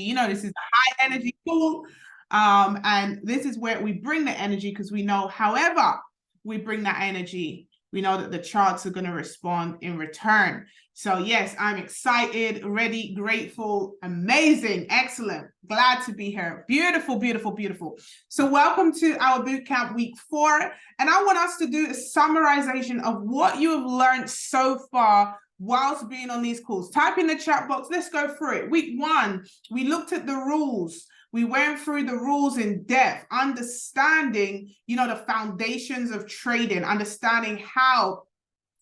You know, this is a high energy call. And this is where we bring the energy because we know, however, we bring that energy, we know that the charts are going to respond in return. So yes, I'm excited, ready, grateful, amazing, excellent. Glad to be here. Beautiful, beautiful, beautiful. So welcome to our bootcamp week 4. And I want us to do a summarization of what you have learned so far whilst being on these calls. Type in the chat box. Let's go through it. Week 1, we looked at the rules. We went through the rules in depth, understanding, the foundations of trading, understanding how,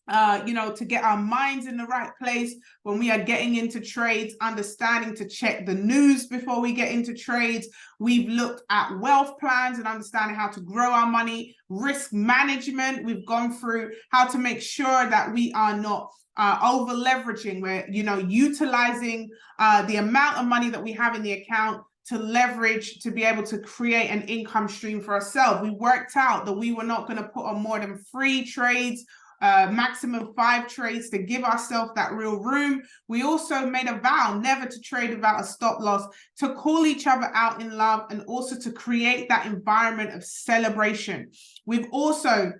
to get our minds in the right place when we are getting into trades, understanding to check the news before we get into trades. We've looked at wealth plans and understanding how to grow our money, risk management. We've gone through how to make sure that we are not over leveraging. We're, utilizing the amount of money that we have in the account to leverage, to be able to create an income stream for ourselves. We worked out that we were not going to put on more than 3 trades, maximum 5 trades, to give ourselves that real room. We also made a vow never to trade without a stop loss, to call each other out in love, and also to create that environment of celebration. We've also,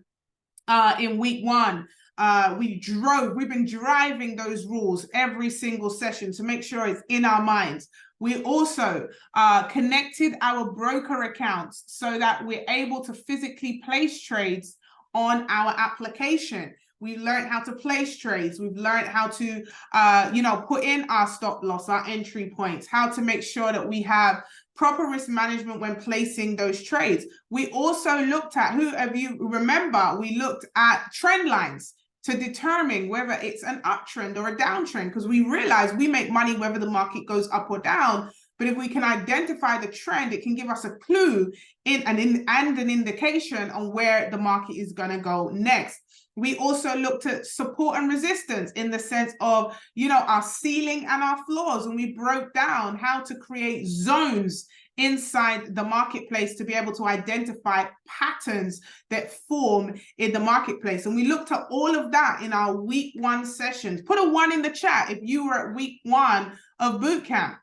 in week 1, we've been driving those rules every single session to make sure it's in our minds. We also connected our broker accounts so that we're able to physically place trades on our application. We learned how to place trades. We've learned how to, put in our stop loss, our entry points, how to make sure that we have proper risk management when placing those trades. We also looked at, we looked at trend lines to determine whether it's an uptrend or a downtrend, because we realize we make money whether the market goes up or down. But if we can identify the trend, it can give us a clue and an indication on where the market is going to go next. We also looked at support and resistance in the sense of, our ceiling and our floors. And we broke down how to create zones inside the marketplace to be able to identify patterns that form in the marketplace. And we looked at all of that in our week 1 sessions. Put a 1 in the chat if you were at week 1 of bootcamp.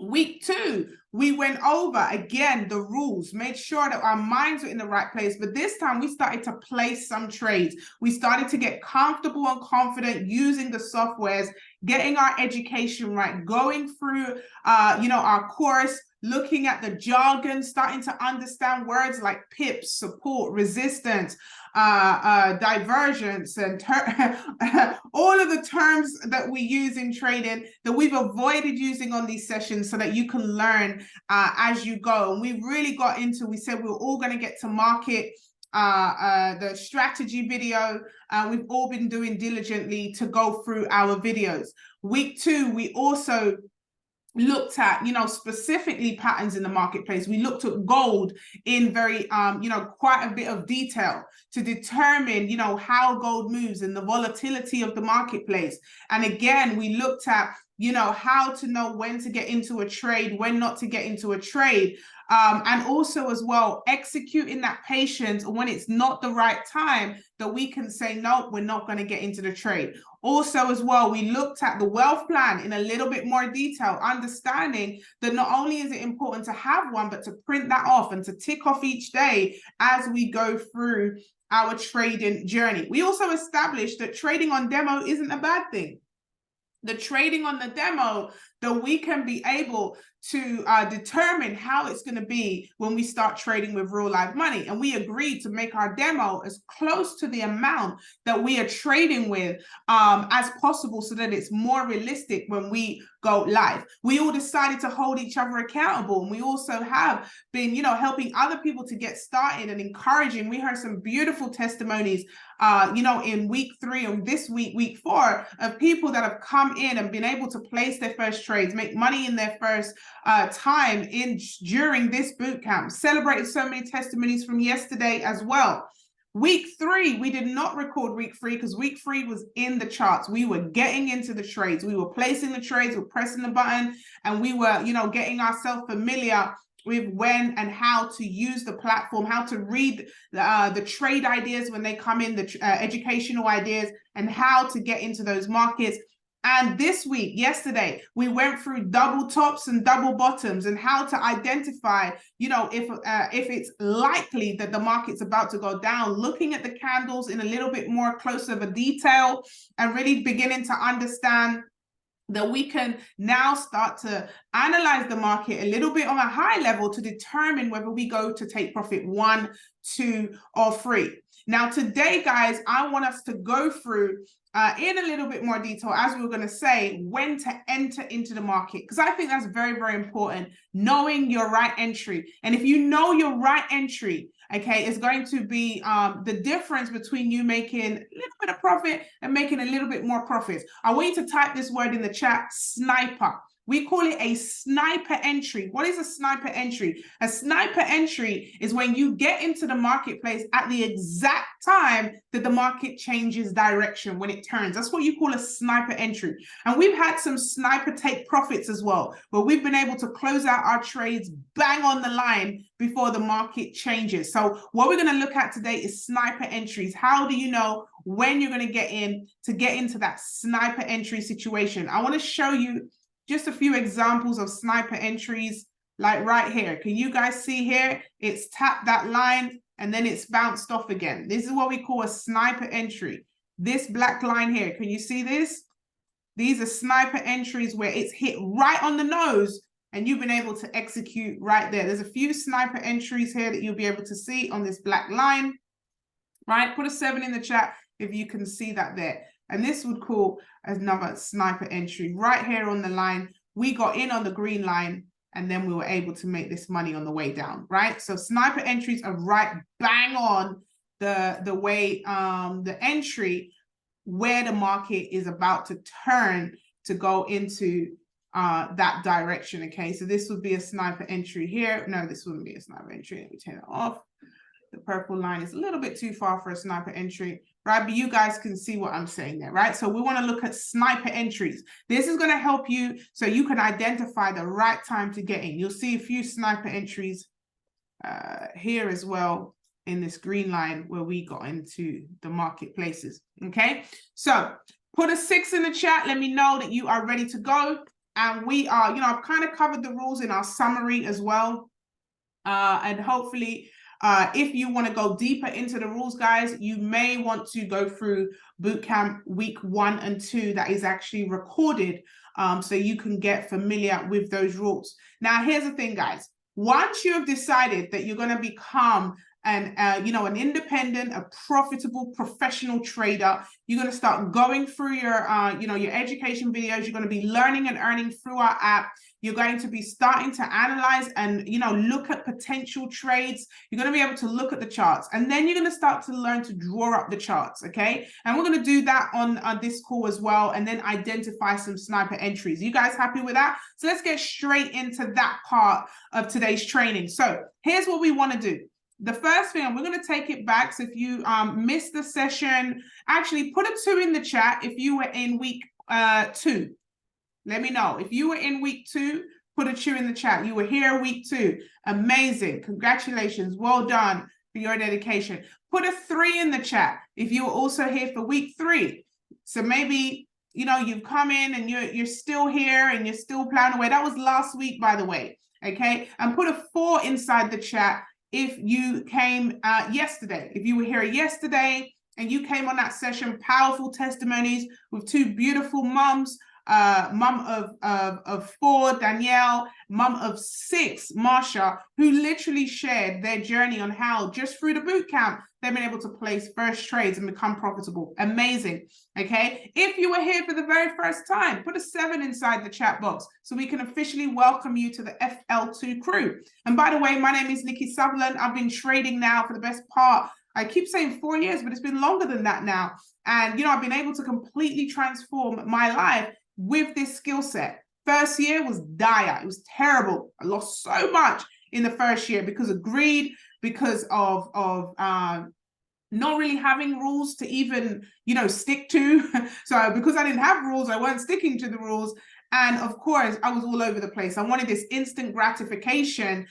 Week 2, we went over again the rules, made sure that our minds were in the right place. But this time we started to place some trades. We started to get comfortable and confident using the softwares, getting our education right, going through, our course, looking at the jargon, starting to understand words like pips, support, resistance, divergence, and all of the terms that we use in trading that we've avoided using on these sessions so that you can learn as you go. And we really got into, we said we were all going to get to market the strategy video. We've all been doing diligently to go through our videos. Week 2, we also looked at, specifically patterns in the marketplace. We looked at gold in very, quite a bit of detail to determine, how gold moves and the volatility of the marketplace. And again, we looked at, how to know when to get into a trade, when not to get into a trade. And also as well, executing that patience when it's not the right time, that we can say, no, we're not going to get into the trade. Also as well, we looked at the wealth plan in a little bit more detail, understanding that not only is it important to have one, but to print that off and to tick off each day as we go through our trading journey. We also established that trading on demo isn't a bad thing. The trading on the demo, that we can be able to determine how it's going to be when we start trading with real live money. And we agreed to make our demo as close to the amount that we are trading with as possible, so that it's more realistic when we go live. We all decided to hold each other accountable, and we also have been, helping other people to get started and encouraging. We heard some beautiful testimonies, in week 3 and this week, week 4, of people that have come in and been able to place their first trades, make money in their first time during this boot camp. Celebrated so many testimonies from yesterday as well. Week 3, we did not record week 3 because week 3 was in the charts. We were getting into the trades. We were placing the trades, we were pressing the button, and we were, getting ourselves familiar with when and how to use the platform, how to read the trade ideas when they come in, the educational ideas, and how to get into those markets. And this week, yesterday, we went through double tops and double bottoms and how to identify, you know, if it's likely that the market's about to go down, looking at the candles in a little bit more close of a detail and really beginning to understand that we can now start to analyze the market a little bit on a high level to determine whether we go to take profit 1, 2, or 3. Now, today, guys, I want us to go through in a little bit more detail, as we were going to say, when to enter into the market, because I think that's very, very important, knowing your right entry. And if you know your right entry, okay, it's going to be the difference between you making a little bit of profit and making a little bit more profits. I want you to type this word in the chat: sniper. We call it a sniper entry. What is a sniper entry? A sniper entry is when you get into the marketplace at the exact time that the market changes direction, when it turns. That's what you call a sniper entry. And we've had some sniper take profits as well, where we've been able to close out our trades bang on the line before the market changes. So what we're going to look at today is sniper entries. How do you know when you're going to get into that sniper entry situation? I want to show you just a few examples of sniper entries, like right here. Can you guys see here? It's tapped that line and then it's bounced off again. This is what we call a sniper entry. This black line here, can you see this? These are sniper entries where it's hit right on the nose and you've been able to execute right there. There's a few sniper entries here that you'll be able to see on this black line, right? Put a 7 in the chat if you can see that there. And this would call another sniper entry right here on the line. We got in on the green line and then we were able to make this money on the way down, right? So sniper entries are right bang on the way, the entry where the market is about to turn to go into that direction, okay? So this would be a sniper entry here. No, this wouldn't be a sniper entry. Let me turn it off. The purple line is a little bit too far for a sniper entry, right? But you guys can see what I'm saying there, right? So we want to look at sniper entries. This is going to help you so you can identify the right time to get in. You'll see a few sniper entries here as well in this green line where we got into the marketplaces, okay? So put a 6 in the chat. Let me know that you are ready to go. And we are, you know, I've kind of covered the rules in our summary as well. And hopefully, if you want to go deeper into the rules, guys, you may want to go through Bootcamp week 1 and 2 that is actually recorded, so you can get familiar with those rules. Now, here's the thing, guys. Once you have decided that you're going to become an independent, a profitable professional trader, you're going to start going through your education videos. You're going to be learning and earning through our app. You're going to be starting to analyze and, look at potential trades. You're going to be able to look at the charts, and then you're going to start to learn to draw up the charts. Okay. And we're going to do that on this call as well, and then identify some sniper entries. You guys happy with that? So let's get straight into that part of today's training. So here's what we want to do. The first thing, and we're going to take it back. So if you missed the session, actually put a 2 in the chat if you were in week 2. Let me know. If you were in week 2, put a 2 in the chat. You were here week 2. Amazing. Congratulations. Well done for your dedication. Put a 3 in the chat if you were also here for week 3. So maybe, you've come in and you're still here and you're still plowing away. That was last week, by the way. Okay. And put a 4 inside the chat if you came yesterday. If you were here yesterday and you came on that session, powerful testimonies with 2 beautiful moms, mum of 4, Danielle, mum of 6, Marsha, who literally shared their journey on how just through the boot camp, they've been able to place first trades and become profitable. Amazing. Okay. If you were here for the very first time, put a 7 inside the chat box so we can officially welcome you to the FL2 crew. And by the way, my name is Nikki Sutherland. I've been trading now for the best part, I keep saying 4 years, but it's been longer than that now. And, I've been able to completely transform my life with this skill set. First year was dire. It was terrible. I lost so much in the first year because of greed, because of not really having rules to even, stick to. So because I didn't have rules, I wasn't sticking to the rules. And of course, I was all over the place. I wanted this instant gratification,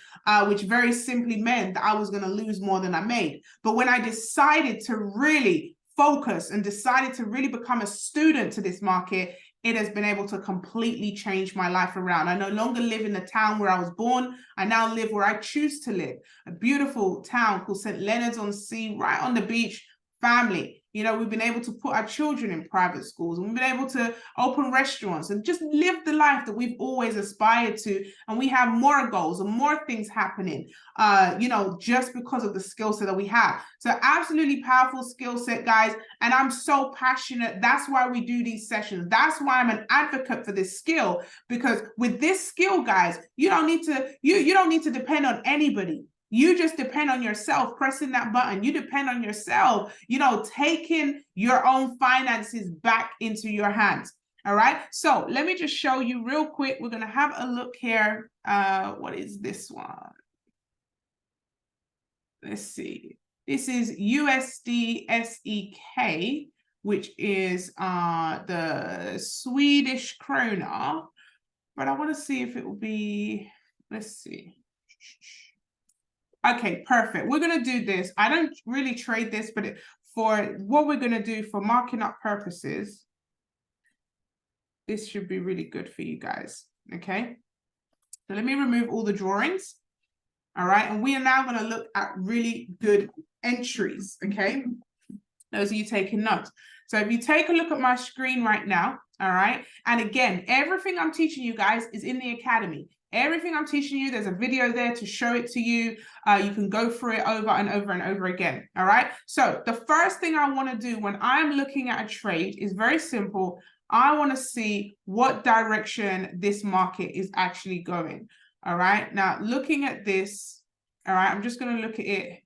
which very simply meant that I was going to lose more than I made. But when I decided to really focus and decided to really become a student to this market, it has been able to completely change my life around. I no longer live in the town where I was born. I now live where I choose to live. A beautiful town called St. Leonard's-on-Sea, right on the beach. Family. You know, we've been able to put our children in private schools, and we've been able to open restaurants and just live the life that we've always aspired to. And we have more goals and more things happening, you know, just because of the skill set that we have. So absolutely powerful skill set, guys. And I'm so passionate. That's why we do these sessions. That's why I'm an advocate for this skill, because with this skill, guys, you don't need to, you don't need to depend on anybody. You just depend on yourself, pressing that button. You depend on yourself, you know, taking your own finances back into your hands. All right. So let me just show you real quick. We're going to have a look here. What is this one? Let's see. This is USD SEK, which is the Swedish krona. But I want to see if it will be, let's see. Okay, perfect. We're going to do this. I don't really trade this, but for what we're going to do for marking up purposes, this should be really good for you guys. Okay. So let me remove all the drawings. All right. And we are now going to look at really good entries. Okay. Those of you taking notes. So if you take a look at my screen right now, all right. And again, everything I'm teaching you guys is in the academy. Everything I'm teaching you, there's a video there to show it to you. You can go through it over and over and over again. All right. So the first thing I want to do when I'm looking at a trade is very simple. I want to see what direction this market is actually going. All right. Now, looking at this, all right, I'm just going to look at it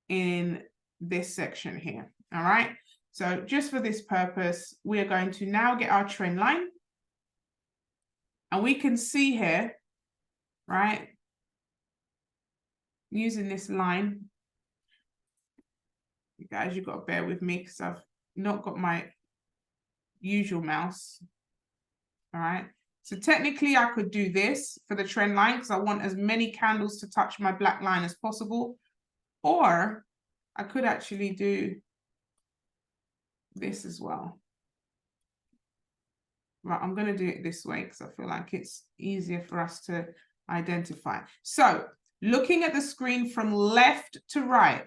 in this section here. All right. So just for this purpose, we are going to now get our trend line. And we can see here, right, using this line, you guys, you've got to bear with me because I've not got my usual mouse. All right. So technically I could do this for the trend line because I want as many candles to touch my black line as possible. Or I could actually do this as well. Right, I'm going to do it this way because I feel like it's easier for us to identify. So looking at the screen from left to right,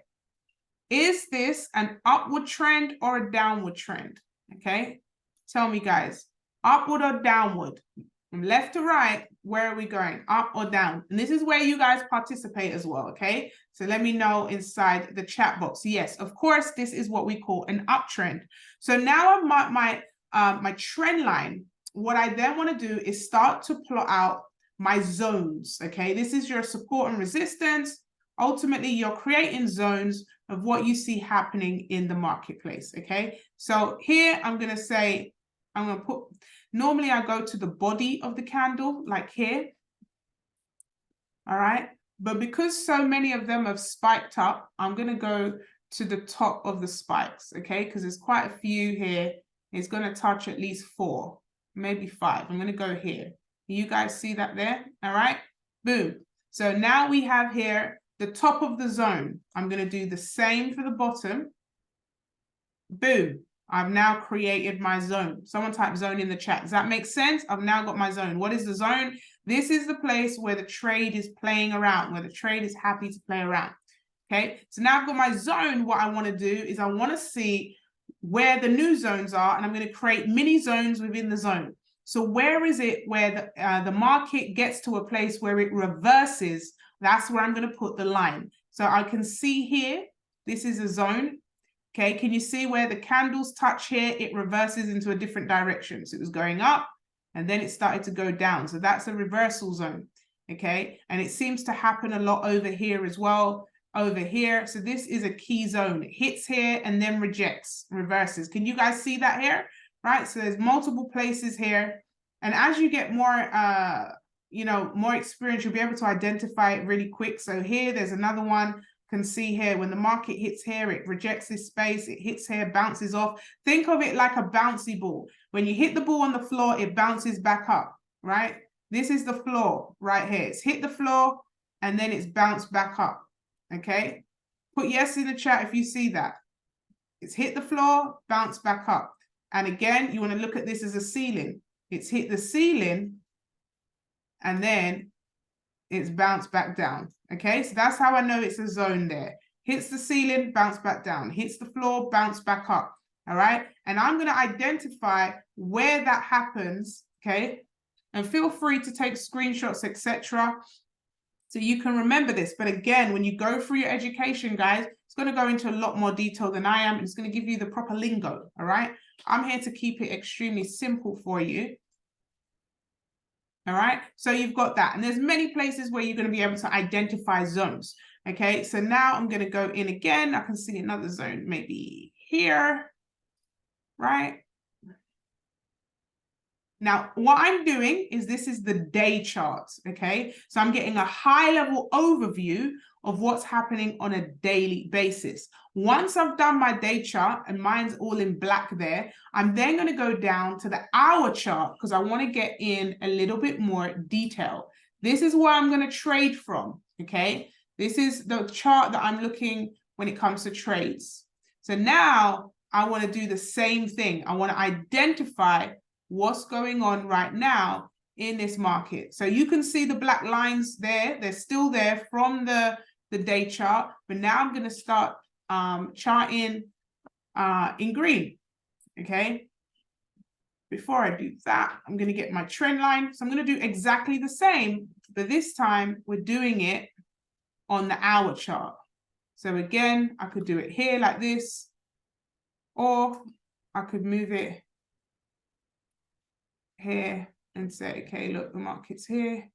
is this an upward trend or a downward trend? Okay, tell me, guys, upward or downward? From left to right, where are we going? Up or down? And this is where you guys participate as well, okay? So let me know inside the chat box. Yes, of course, this is what we call an uptrend. So now my trend line, what I then want to do is start to plot out my zones, okay? This is your support and resistance. Ultimately, you're creating zones of what you see happening in the marketplace, okay? So here, I'm going to say, I'm going to put, normally I go to the body of the candle, like here, all right? But because so many of them have spiked up, I'm going to go to the top of the spikes, okay? Because there's quite a few here. It's going to touch at least 4, maybe 5. I'm going to go here. You guys see that there? All right. Boom. So now we have here the top of the zone. I'm going to do the same for the bottom. Boom. I've now created my zone. Someone type zone in the chat. Does that make sense? I've now got my zone. What is the zone? This is the place where the trade is playing around, where the trade is happy to play around. Okay. So now I've got my zone. What I want to do is I want to see where the new zones are, and I'm going to create mini zones within the zone. So where is it where the market gets to a place where it reverses? That's where I'm going to put the line. So I can see here, this is a zone. Okay, can you see where the candles touch here? It reverses into a different direction. So it was going up and then it started to go down. So that's a reversal zone. Okay, and it seems to happen a lot over here as well. Over here. So this is a key zone. It hits here and then rejects, reverses. Can you guys see that here? Right. So there's multiple places here. And as you get more, more experience, you'll be able to identify it really quick. So here, there's another one. You can see here when the market hits here, it rejects this space. It hits here, bounces off. Think of it like a bouncy ball. When you hit the ball on the floor, it bounces back up, right? This is the floor right here. It's hit the floor and then it's bounced back up. Okay, put yes in the chat if you see that. It's hit the floor, bounce back up. And again, you want to look at this as a ceiling. It's hit the ceiling and then it's bounced back down. Okay, so that's how I know it's a zone there. Hits the ceiling, bounce back down. Hits the floor, bounce back up. All right, and I'm going to identify where that happens. Okay, and feel free to take screenshots, etc. So you can remember this. But again, when you go through your education, guys, it's going to go into a lot more detail than I am. It's going to give you the proper lingo. All right, I'm here to keep it extremely simple for you. All right, so you've got that. And there's many places where you're going to be able to identify zones. Okay, so now I'm going to go in again. I can see another zone maybe here, right? Now, what I'm doing is this is the day chart, okay? So I'm getting a high-level overview of what's happening on a daily basis. Once I've done my day chart, and mine's all in black there, I'm then going to go down to the hour chart because I want to get in a little bit more detail. This is where I'm going to trade from, okay? This is the chart that I'm looking when it comes to trades. So now I want to do the same thing. I want to identify what's going on right now in this market. So you can see the black lines there. They're still there from the day chart, but now I'm going to start charting in green. Okay. Before I do that, I'm going to get my trend line. So I'm going to do exactly the same, but this time we're doing it on the hour chart. So again, I could do it here like this, or I could move it here and say, okay, look, the market's here.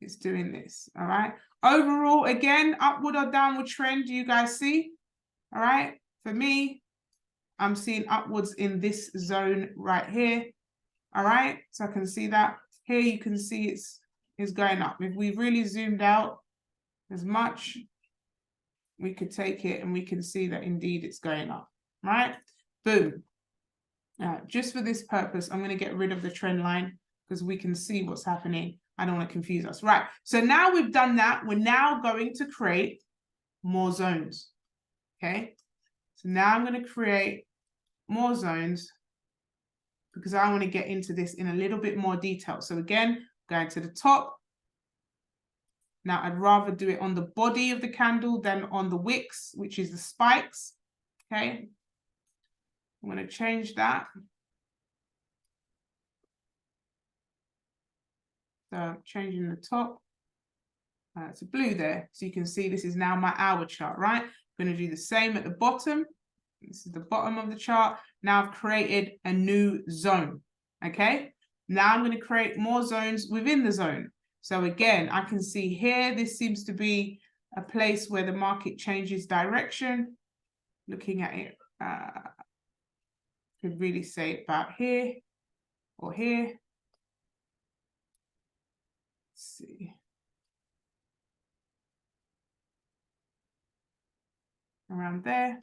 It's doing this. All right. Overall, again, upward or downward trend, do you guys see? All right. For me, I'm seeing upwards in this zone right here. All right. So I can see that. Here you can see it's going up. If we've really zoomed out as much, we could take it and we can see that indeed it's going up. Right. Boom. Just for this purpose, I'm going to get rid of the trend line because we can see what's happening. I don't want to confuse us. Right. So now we've done that. We're now going to create more zones. Okay. So now I'm going to create more zones because I want to get into this in a little bit more detail. So again, going to the top. Now I'd rather do it on the body of the candle than on the wicks, which is the spikes. Okay. I'm going to change that. So changing the top to blue there. So you can see this is now my hour chart, right? I'm going to do the same at the bottom. This is the bottom of the chart. Now I've created a new zone. Okay. Now I'm going to create more zones within the zone. So again, I can see here, this seems to be a place where the market changes direction. Looking at it, could really say about here or here. Let's see. Around there.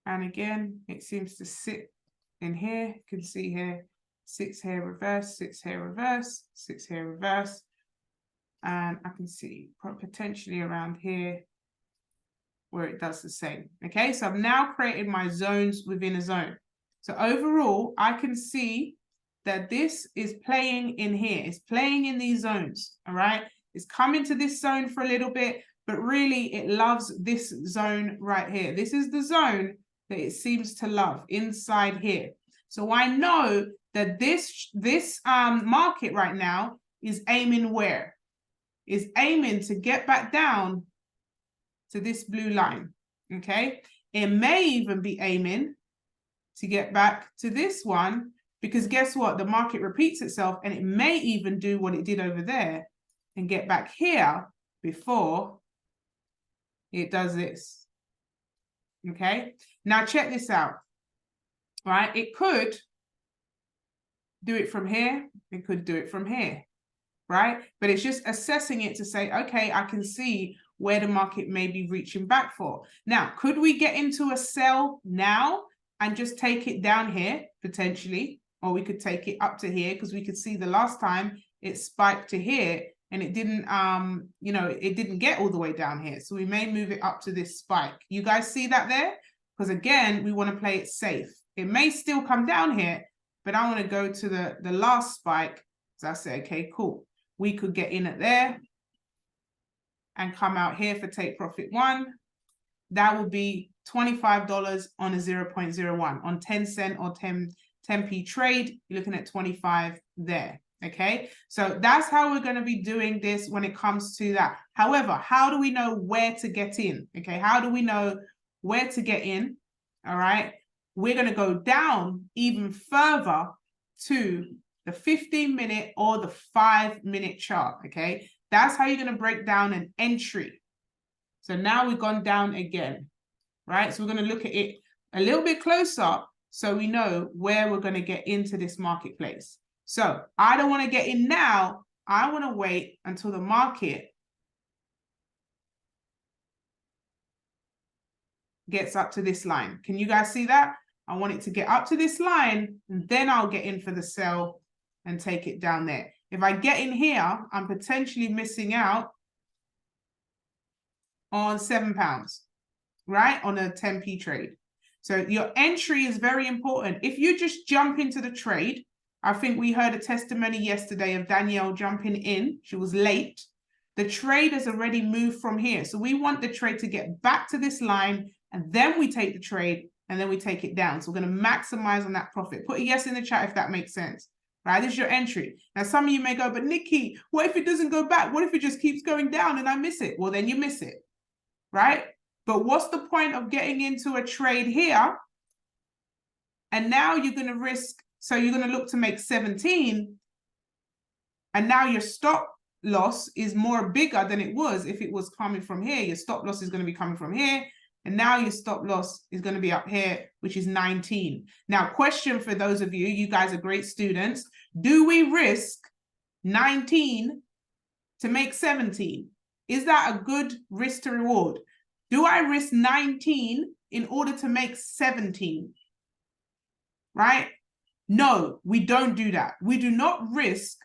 And again, it seems to sit in here. You can see here, 6 here, reverse, 6 here, reverse, 6 here, reverse. And I can see potentially around here where it does the same. Okay, so I've now created my zones within a zone. So overall, I can see that this is playing in here. It's playing in these zones, all right? It's coming to this zone for a little bit, but really it loves this zone right here. This is the zone that it seems to love inside here. So I know that this market right now is aiming where? Is aiming to get back down to this blue line, okay? It may even be aiming to get back to this one, because guess what? The market repeats itself and it may even do what it did over there and get back here before it does this, okay? Now check this out, right? It could do it from here. It could do it from here, right? But it's just assessing it to say, okay, I can see where the market may be reaching back for. Now, could we get into a sell now and just take it down here potentially? Or we could take it up to here because we could see the last time it spiked to here and it didn't, you know, it didn't get all the way down here. So we may move it up to this spike. You guys see that there? Because again, we want to play it safe. It may still come down here, but I want to go to the last spike. So I say, okay, cool. We could get in at there and come out here for take profit 1. That will be $25 on a 0.01. On 10 cent or 10p trade, you're looking at 25 there. Okay, so that's how we're going to be doing this when it comes to that. However, how do we know where to get in? Okay, how do we know where to get in? All right, we're going to go down even further to the 15-minute or the 5-minute chart. Okay, that's how you're going to break down an entry. So now we've gone down again, right? So we're going to look at it a little bit closer so we know where we're going to get into this marketplace. So I don't want to get in now. I want to wait until the market gets up to this line. Can you guys see that? I want it to get up to this line, and then I'll get in for the sell and take it down there. If I get in here, I'm potentially missing out on £7, right? On a 10p trade. So your entry is very important. If you just jump into the trade, I think we heard a testimony yesterday of Danielle jumping in. She was late. The trade has already moved from here. So we want the trade to get back to this line, and then we take the trade, and then we take it down. So we're going to maximize on that profit. Put a yes in the chat if that makes sense. Right? This is your entry. Now, some of you may go, but Nikki, what if it doesn't go back? What if it just keeps going down and I miss it? Well, then you miss it. Right? But what's the point of getting into a trade here? And now you're going to risk, so you're going to look to make 17. And now your stop loss is more bigger than it was if it was coming from here. Your stop loss is going to be coming from here. And now your stop loss is going to be up here, which is 19. Now, question for those of you, you guys are great students. Do we risk 19 to make 17? Is that a good risk to reward? Do I risk 19 in order to make 17? Right? No, we don't do that. We do not risk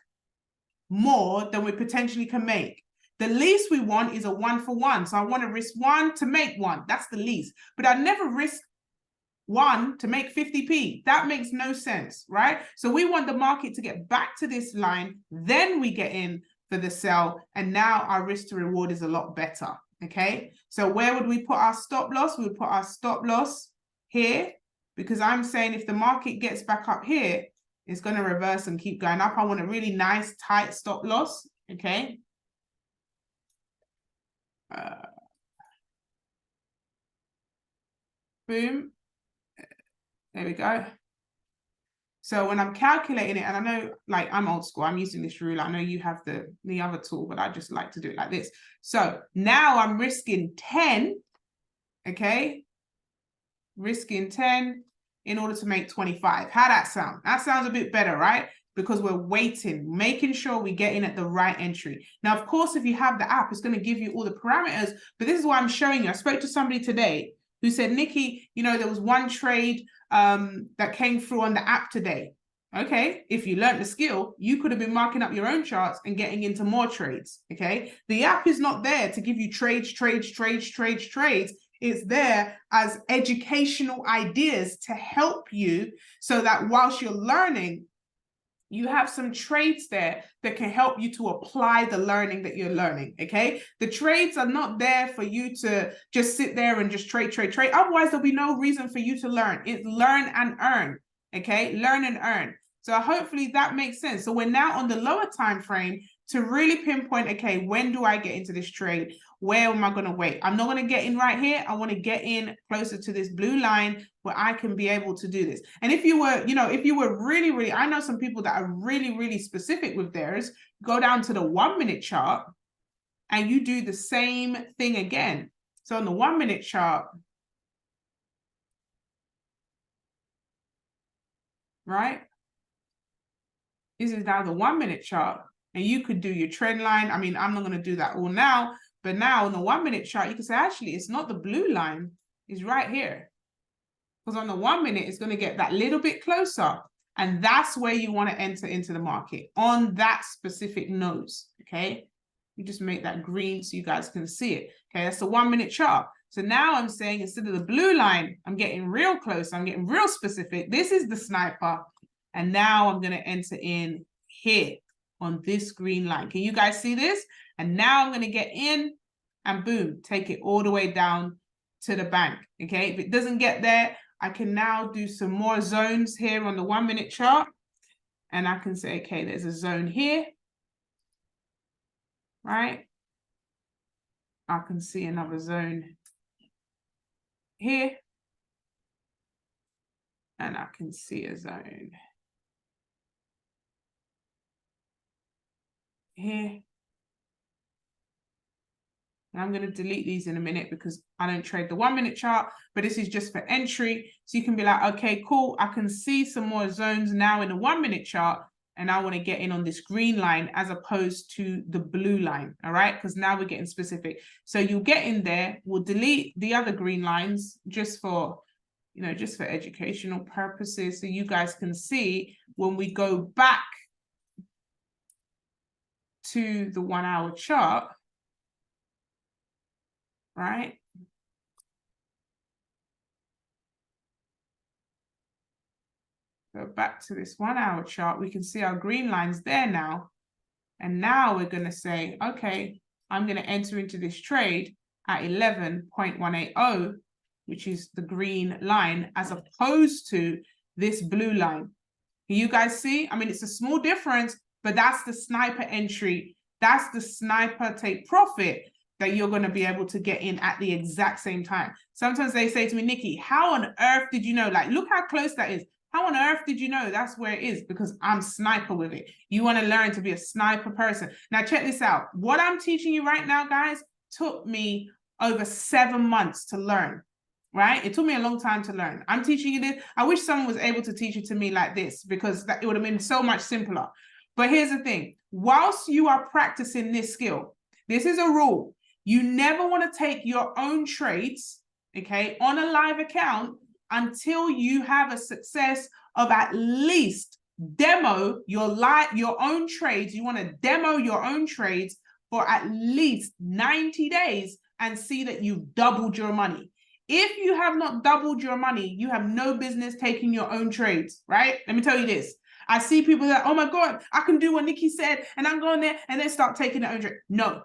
more than we potentially can make. The least we want is a 1-for-1. So I want to risk 1 to make 1. That's the least. But I'd never risk 1 to make 50p. That makes no sense, right? So we want the market to get back to this line. Then we get in for the sell. And now our risk to reward is a lot better. Okay. So where would we put our stop loss? We would put our stop loss here, because I'm saying if the market gets back up here, it's going to reverse and keep going up. I want a really nice tight stop loss. Okay. Boom. There we go. So when I'm calculating it, and I know, like, I'm old school, I'm using this ruler. I know you have the other tool, but I just like to do it like this. So now I'm risking 10, okay? Risking 10 in order to make 25. How'd that sound? That sounds a bit better, right? Because we're waiting, making sure we get in at the right entry. Now, of course, if you have the app, it's going to give you all the parameters, but this is what I'm showing you. I spoke to somebody today who said, Nikki, you know, there was one trade that came through on the app today. Okay, if you learned the skill, you could have been marking up your own charts and getting into more trades. Okay, the app is not there to give you trades. It's there as educational ideas to help you so that whilst you're learning, you have some trades there that can help you to apply the learning that you're learning, okay? The trades are not there for you to just sit there and just trade. Otherwise, there'll be no reason for you to learn. It's learn and earn, okay? Learn and earn. So hopefully that makes sense. So we're now on the lower time frame to really pinpoint, okay, when do I get into this trade? Where am I going to wait? I'm not going to get in right here. I want to get in closer to this blue line where I can be able to do this. And if you were, you know, if you were really, I know some people that are really specific with theirs, go down to the 1-minute chart and you do the same thing again. So on the 1-minute chart, right? This is now the 1-minute chart. And you could do your trend line. I mean, I'm not going to do that all now, but now on the 1-minute chart, you can say, actually, it's not the blue line, it's right here. Because on the 1 minute, it's going to get that little bit closer. And that's where you want to enter into the market, on that specific nose, okay? You just make that green so you guys can see it. Okay, that's the 1-minute chart. So now I'm saying instead of the blue line, I'm getting real close. I'm getting real specific. This is the sniper. And now I'm going to enter in here on this green line. Can you guys see this? And now I'm going to get in and boom, take it all the way down to the bank. Okay, if it doesn't get there, I can now do some more zones here on the 1 minute chart. And I can say, okay, there's a zone here, right? I can see another zone here. And I can see a zone here. And I'm going to delete these in a minute because I don't trade the 1 minute chart, but this is just for entry. So you can be like, okay, cool. I can see some more zones now in the 1 minute chart. And I want to get in on this green line as opposed to the blue line. All right. Because now we're getting specific. So you'll get in there. We'll delete the other green lines just for, you know, just for educational purposes. So you guys can see when we go back to the 1 hour chart, right? Go back to this 1 hour chart, we can see our green lines there now. And now we're going to say, okay, I'm going to enter into this trade at 11.180, which is the green line, as opposed to this blue line. Can you guys see? I mean, it's a small difference, but that's the sniper entry. That's the sniper take profit that you're going to be able to get in at the exact same time. Sometimes they say to me, Nikki, how on earth did you know? Like, look how close that is. How on earth did you know that's where it is? Because I'm sniper with it. You want to learn to be a sniper person. Now, check this out. What I'm teaching you right now, guys, took me over 7 months to learn, right? It took me a long time to learn. I'm teaching you this. I wish someone was able to teach it to me like this because it would have been so much simpler. But here's the thing. Whilst you are practicing this skill, this is a rule. You never want to take your own trades, okay, on a live account until you have a success of at least demo your own trades. You want to demo your own trades for at least 90 days and see that you've doubled your money. If you have not doubled your money, you have no business taking your own trades, right? Let me tell you this. I see people that, oh my God, I can do what Nikki said, and I'm going there, and then start taking their own trade. No,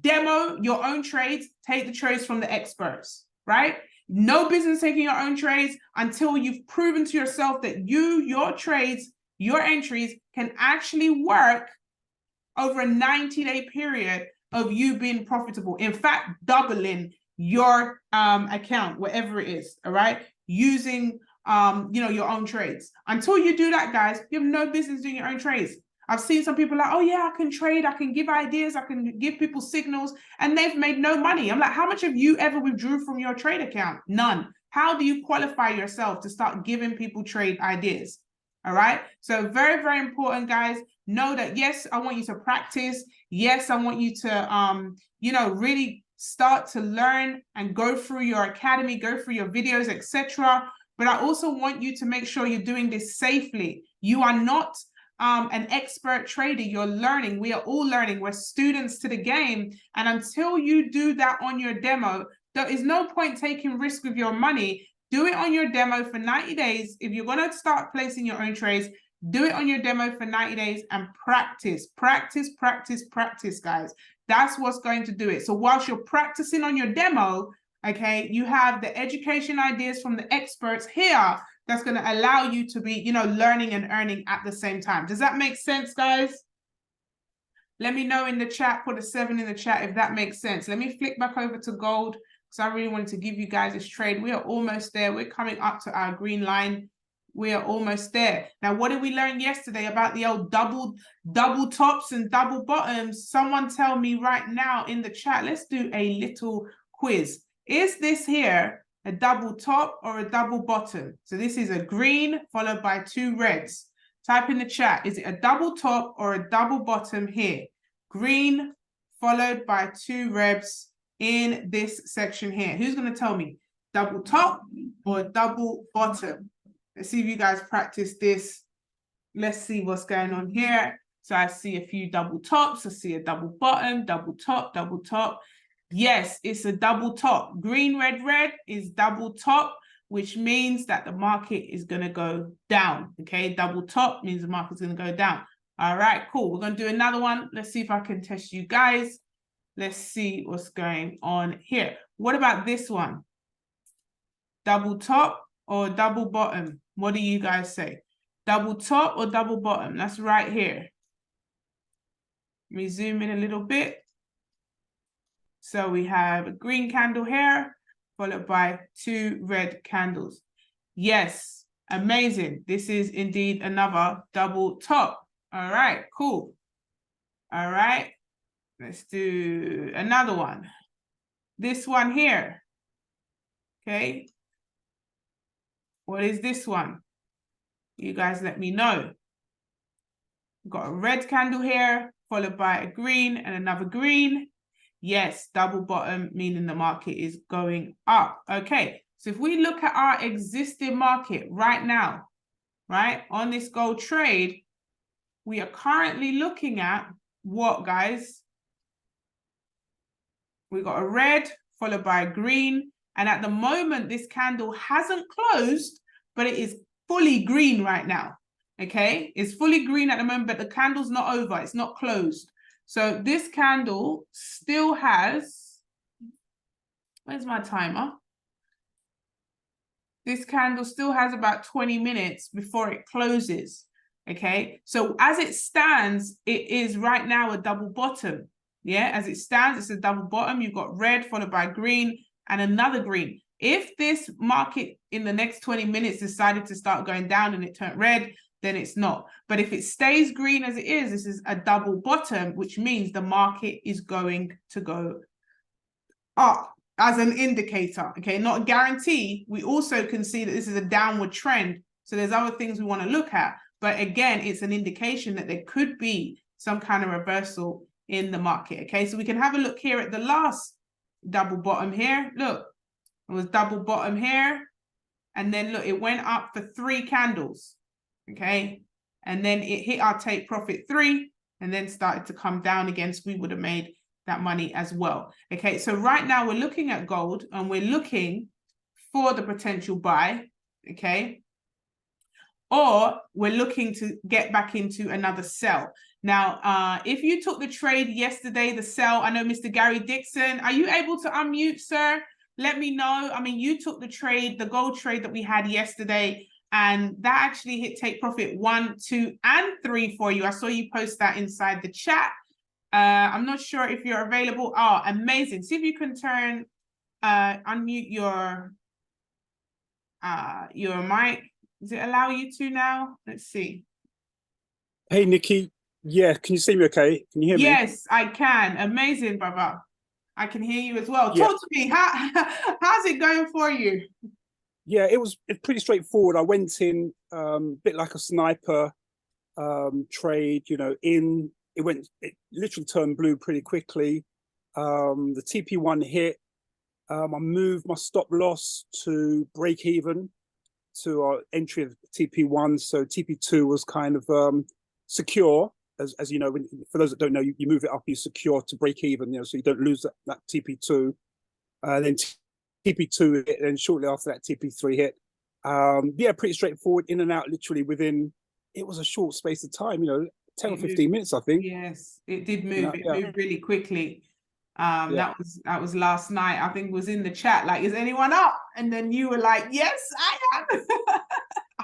demo your own trades, take the trades from the experts, right? No business taking your own trades until you've proven to yourself that your trades, your entries can actually work over a 90-day period of you being profitable. In fact, doubling your account, whatever it is, all right? Using your own trades. Until you do that, guys, you have no business doing your own trades. I've seen some people like, oh yeah, I can trade, I can give ideas, I can give people signals, and they've made no money. I'm like, how much have you ever withdrew from your trade account? None. How do you qualify yourself to start giving people trade ideas? All right. So very, very important, guys. Know that, yes, I want you to practice. Yes, I want you to, really start to learn and go through your academy, go through your videos, etc. But I also want you to make sure you're doing this safely. You are not an expert trader. You're learning. We are all learning. We're students to the game. And until you do that on your demo, there is no point taking risk with your money. Do it on your demo for 90 days. If you're going to start placing your own trades, do it on your demo for 90 days and practice, practice, practice, practice, guys. That's what's going to do it. So whilst you're practicing on your demo, okay, you have the education ideas from the experts here that's going to allow you to be, learning and earning at the same time. Does that make sense, guys? Let me know in the chat, put a 7 in the chat if that makes sense. Let me flick back over to gold because I really wanted to give you guys this trade. We are almost there. We're coming up to our green line. We are almost there. Now, what did we learn yesterday about the old double tops and double bottoms? Someone tell me right now in the chat. Let's do a little quiz. Is this here a double top or a double bottom? So this is a green followed by 2 reds. Type in the chat. Is it a double top or a double bottom here? Green followed by 2 reds in this section here. Who's going to tell me? Double top or double bottom? Let's see if you guys practice this. Let's see what's going on here. So I see a few double tops. I see a double bottom, double top, double top. Yes, it's a double top. Green, red, red is double top, which means that the market is going to go down. Okay, double top means the market's going to go down. All right, cool. We're going to do another one. Let's see if I can test you guys. Let's see what's going on here. What about this one? Double top or double bottom? What do you guys say? Double top or double bottom? That's right here. Let me zoom in a little bit. So we have a green candle here, followed by 2 red candles. Yes, amazing. This is indeed another double top. All right, cool. All right, let's do another one. This one here. Okay. What is this one? You guys let me know. We've got a red candle here, followed by a green and another green. Yes, double bottom, meaning the market is going up. Okay, so if we look at our existing market right now, right, on this gold trade, we are currently looking at what, guys? We got a red, followed by a green. And at the moment, this candle hasn't closed, but it is fully green right now. Okay, it's fully green at the moment, but the candle's not over. It's not closed. So this candle still has, where's my timer? This candle still has about 20 minutes before it closes. Okay, so as it stands, it is right now a double bottom. Yeah, as it stands, it's a double bottom. You've got red followed by green and another green. If this market in the next 20 minutes decided to start going down and it turned red, then it's not. But if it stays green as it is, this is a double bottom, which means the market is going to go up as an indicator, okay? Not a guarantee. We also can see that this is a downward trend. So there's other things we want to look at. But again, it's an indication that there could be some kind of reversal in the market, okay? So we can have a look here at the last double bottom here. Look, it was double bottom here. And then look, it went up for 3 candles. Okay, and then it hit our take profit 3 and then started to come down again, so we would have made that money as well. Okay, so right now we're looking at gold and we're looking for the potential buy, okay, or we're looking to get back into another sell. Now, if you took the trade yesterday, the sell, I know Mr. Gary Dixon, are you able to unmute, sir? Let me know. I mean, you took the trade, the gold trade that we had yesterday, and that actually hit take profit 1, 2, and 3 for you. I saw you post that inside the chat. I'm not sure if you're available. Oh, amazing. See if you can turn, unmute your mic. Does it allow you to now? Let's see. Hey, Nikki. Yeah, can you see me okay? Can you hear me? Yes, I can. Amazing, brother. I can hear you as well. Yeah. Talk to me. How's it going for you? Yeah, it's pretty straightforward. I went in a bit like a sniper trade, you know, it literally turned blue pretty quickly. The TP1 hit. I moved my stop loss to break even to our entry of TP1. So TP2 was kind of secure. As you know, for those that don't know, you move it up, you secure to break even, you know, so you don't lose that TP2. Then TP2 hit, and shortly after that TP3 hit. Yeah, pretty straightforward, in and out literally within, it was a short space of time, you know, 10 or 15 minutes, I think. Yes, it did move. It moved really quickly. That was last night. I think it was in the chat, like, is anyone up? And then you were like, yes, I am.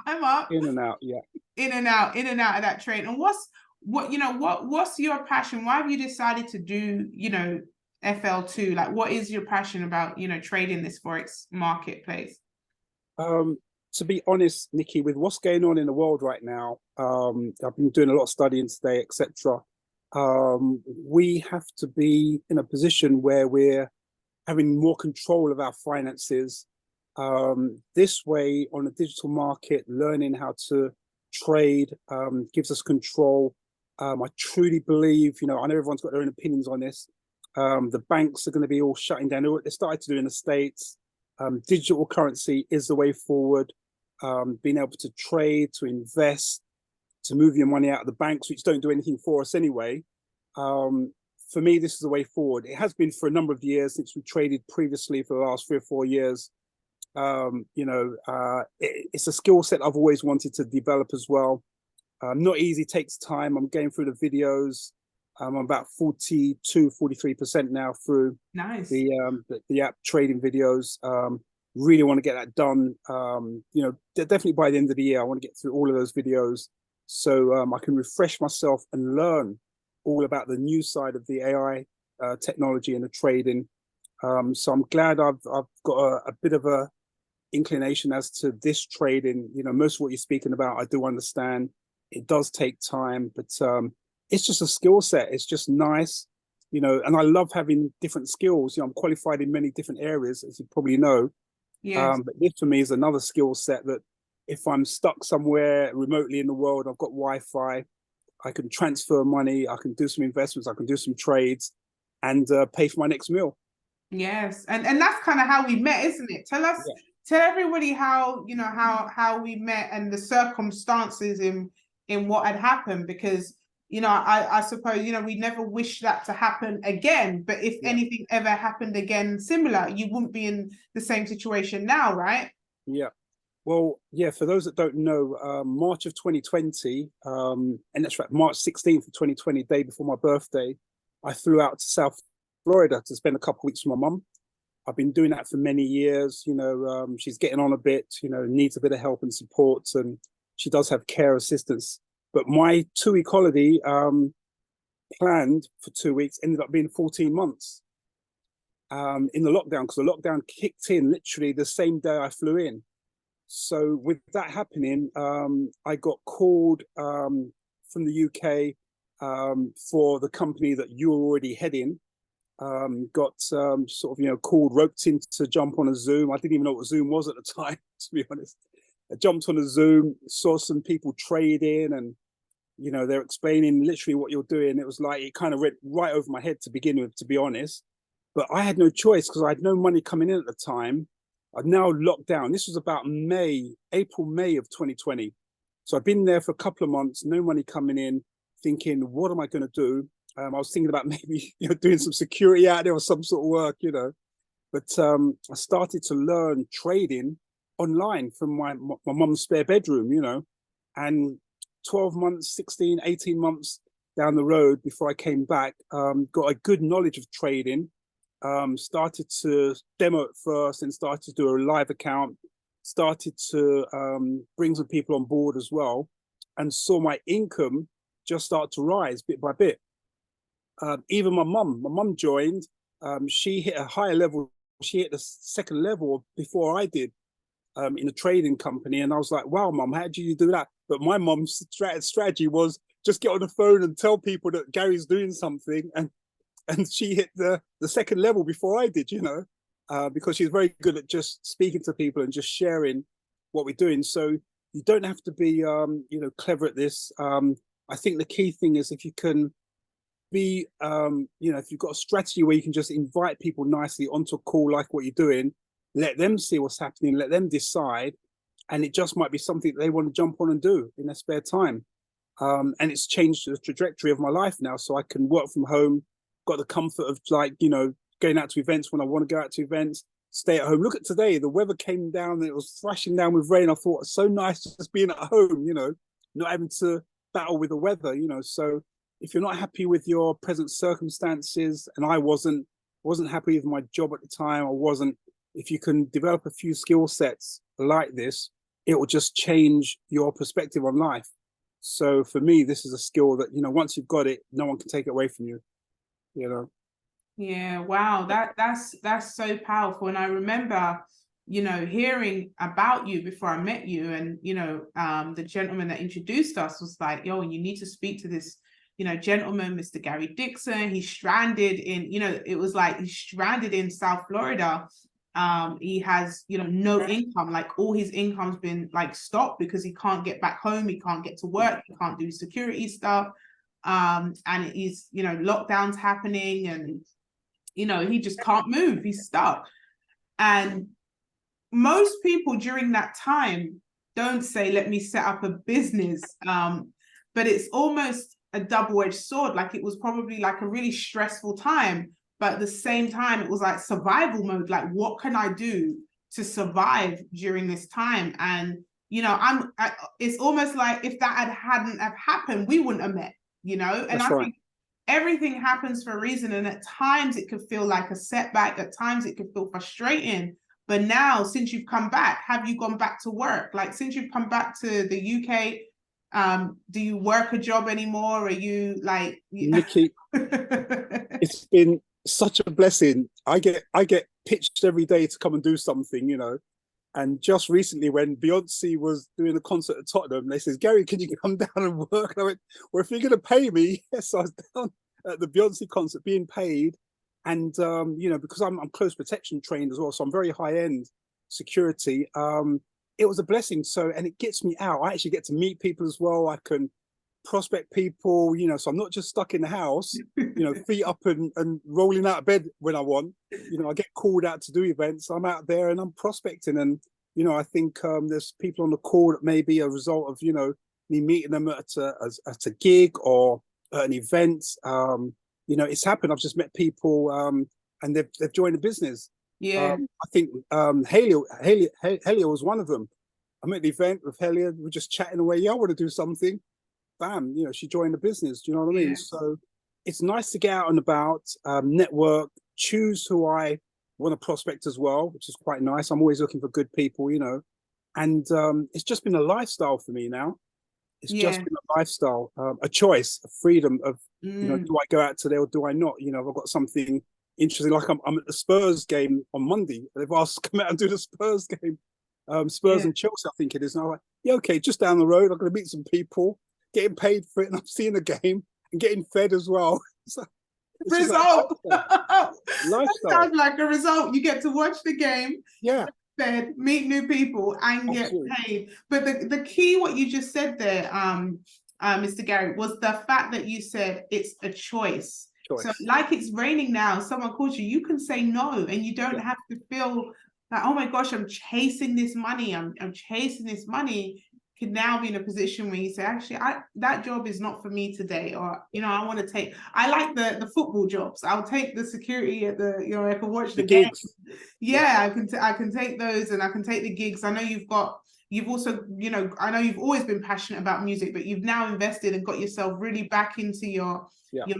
I'm up. In and out, yeah. In and out of that trade. And what's your passion? Why have you decided to do, you know, FL2? Like, what is your passion about, you know, trading this Forex marketplace? To be honest, Nikki, with what's going on in the world right now, I've been doing a lot of studying today, etc. We have to be in a position where we're having more control of our finances. This way, on a digital market, learning how to trade gives us control. I truly believe, you know, I know everyone's got their own opinions on this. The banks are going to be all shutting down. They started to do in the States. Digital currency is the way forward. Being able to trade, to invest, to move your money out of the banks, which don't do anything for us anyway. for me, this is the way forward. It has been for a number of years since we traded previously for the last 3 or 4 years. It's a skill set I've always wanted to develop as well. Not easy, takes time. I'm going through the videos. I'm about 43% now through Nice. the app trading videos. Really want to get that done. Definitely by the end of the year, I want to get through all of those videos so I can refresh myself and learn all about the new side of the AI technology and the trading. So I'm glad I've got a bit of a inclination as to this trading. Most of what you're speaking about, I do understand. It does take time, but it's just a skill set. It's just nice, and I love having different skills. I'm qualified in many different areas, as you probably know. Yes. But this for me is another skill set that if I'm stuck somewhere remotely in the world, I've got Wi-Fi, I can transfer money, I can do some investments, I can do some trades, and pay for my next meal. Yes, and that's kind of how we met, isn't it? Tell everybody how how we met and the circumstances in what had happened, because I suppose we never wish that to happen again, but if anything ever happened again similar, you wouldn't be in the same situation now, right? Yeah. Well, yeah, for those that don't know, March of 2020, and that's right, March 16th of 2020, day before my birthday, I flew out to South Florida to spend a couple of weeks with my mum. I've been doing that for many years. She's getting on a bit, needs a bit of help and support, and she does have care assistance. But my 2-week holiday planned for 2 weeks ended up being 14 months in the lockdown, because the lockdown kicked in literally the same day I flew in. So with that happening, I got called from the UK for the company that you were already heading. Got called, roped in to jump on a Zoom. I didn't even know what Zoom was at the time, to be honest. I jumped on a Zoom, saw some people trading, and they're explaining literally what you're doing. It was like it kind of went right over my head to begin with, to be honest. But I had no choice because I had no money coming in at the time. I've now locked down. This was about April, May of 2020. So I've been there for a couple of months, no money coming in, thinking, what am I going to do? I was thinking about maybe doing some security out there or some sort of work, But I started to learn trading online from my mum's spare bedroom, And 12 months, 16, 18 months down the road before I came back, got a good knowledge of trading. Started to demo it first and started to do a live account, started to bring some people on board as well, and saw my income just start to rise bit by bit. Even my mum joined. She hit a higher level. She hit the second level before I did in a trading company. And I was like, wow, mum, how do you do that? But my mum's strategy was just get on the phone and tell people that Gary's doing something. And she hit the second level before I did, because she's very good at just speaking to people and just sharing what we're doing. So you don't have to be, clever at this. I think the key thing is if you can be, if you've got a strategy where you can just invite people nicely onto a call like what you're doing, let them see what's happening, let them decide, and it just might be something that they want to jump on and do in their spare time. And it's changed the trajectory of my life now, so I can work from home, got the comfort of going out to events when I want to go out to events, stay at home. Look at today, the weather came down and it was thrashing down with rain. I thought it's so nice just being at home, not having to battle with the weather, So if you're not happy with your present circumstances, and I wasn't happy with my job at the time, if you can develop a few skill sets like this, it will just change your perspective on life. So for me, this is a skill that, once you've got it, no one can take it away from you, Yeah, wow, that's so powerful. And I remember, hearing about you before I met you, and the gentleman that introduced us was like, yo, you need to speak to this gentleman, Mr. Gary Dixon. He's stranded in, it was like he's stranded in South Florida. He has, no income, like all his income's been like stopped because he can't get back home, he can't get to work, he can't do security stuff. And he's, lockdowns happening, and he just can't move, he's stuck. And most people during that time don't say, let me set up a business. But it's almost a double-edged sword. Like it was probably like a really stressful time, but at the same time, it was like survival mode. Like, what can I do to survive during this time? And, you know, it's almost like if that hadn't have happened, we wouldn't have met, you know? And That's I right. think everything happens for a reason. And at times it could feel like a setback. At times it could feel frustrating. But now, since you've come back, have you gone back to work? Like, since you've come back to the UK, do you work a job anymore? Are you like Nikki, it's been such a blessing. I get pitched every day to come and do something, you know. And just recently, when Beyonce was doing a concert at Tottenham, they said, "Gary, can you come down and work?" And I went, "Well, if you're going to pay me," yes. I was down at the Beyonce concert being paid, and you know, because I'm close protection trained as well, so I'm very high end security. It was a blessing. So, and it gets me out. I actually get to meet people as well. I can prospect people, you know, so I'm not just stuck in the house, you know, feet up and rolling out of bed when I want. You know, I get called out to do events. I'm out there and I'm prospecting. And, you know, I think there's people on the call that may be a result of, you know, me meeting them at a gig or at an event. You know, it's happened. I've just met people and they've joined the business. Yeah. I think Helia was one of them. I'm at the event with Helia. We're just chatting away. Yeah, I want to do something. Bam, you know, she joined the business. Do you know what I mean? Yeah. So it's nice to get out and about, network, choose who I want to prospect as well, which is quite nice. I'm always looking for good people, you know. And it's just been a lifestyle for me now. It's just been a lifestyle, a choice, a freedom of, you know, do I go out today or do I not? You know, I've got something interesting. Like I'm at the Spurs game on Monday. They've asked to come out and do the Spurs game. Spurs and Chelsea, I think it is. And I'm like, yeah, okay, just down the road. I'm going to meet some people, getting paid for it, and I'm seeing the game and getting fed as well. So result. Lifestyle. Sounds like a result. You get to watch the game, Yeah, fed, meet new people, and get paid. But the key, what you just said there, Mr. Gary, was the fact that you said it's a choice. So like it's raining now, someone calls you, you can say no, and you don't have to feel like, oh my gosh, I'm chasing this money. I'm chasing this money. Could now be in a position where you say, actually, that job is not for me today, or you know, I want to take. I like the football jobs. I'll take the security at the, you know, I can watch the gigs. Yeah, I can take those, and I can take the gigs. I know you've also, you know, I know you've always been passionate about music, but you've now invested and got yourself really back into your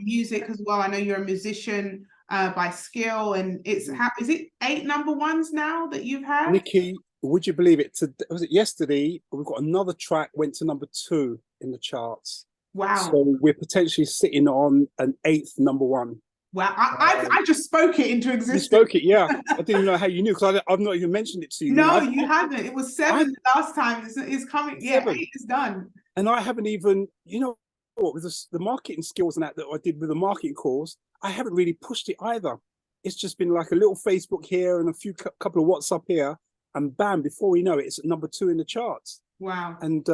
music as well. I know you're a musician by skill, and is it 8 number ones now that you've had? Nikki, would you believe it? Was it yesterday? We've got another track went to number 2 in the charts. Wow! So we're potentially sitting on an 8th number 1. Wow! I just spoke it into existence. You spoke it, yeah. I didn't even know how you knew, because I've not even mentioned it to you. No, you haven't. It was 7 the last time. It's coming. 7. Yeah, 8 is done. And I haven't even, you know what, with the marketing skills and that I did with the marketing course, I haven't really pushed it either. It's just been like a little Facebook here and a few couple of WhatsApp here, and bam, before we know it, it's at number 2 in the charts. Wow. And